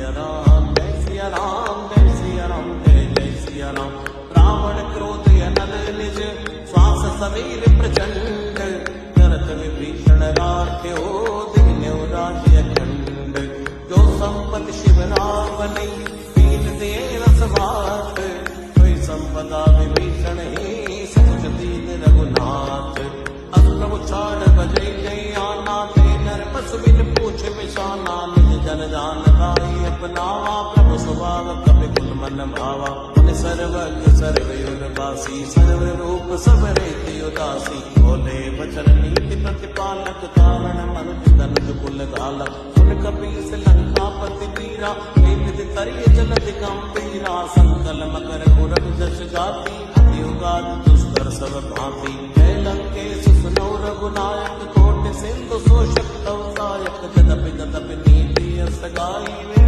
सिया राम जय सिया राम जय सिया राम जय जय सिया राम। रावण क्रोध अनल निज श्वास समीर प्रचंड करत विभीषण राख्यो दीन्यो राज्य अखंड। जो संपत्ति शिव रावणी पीन दे रसवात कोई संपदा विभीषण ही सच दीन रघुनाथ। अग्र उछाल बजे जय आना ते नर पशु बिन पूछ विशाना निज जन जान गाई अपनावा प्रभु स्वभाव कपि कुल मन भावा। सर्वज्ञ सर्वयुगवासी सर्व रूप सब रेति उदासी बोले वचन नीति प्रतिपालक कारण मनुज तनुज कुल घालक। सुन कपीस लंकापति वीरा विधि तरिय जलधि गंभीरा संकल मकर उरग जस गाती अति उगाद दुस्तर सब भांति। जय लंकेश सुनो रघुनायक कोटि सिंधु शोषक तव सायक जदपि तदपि नीति सगाई।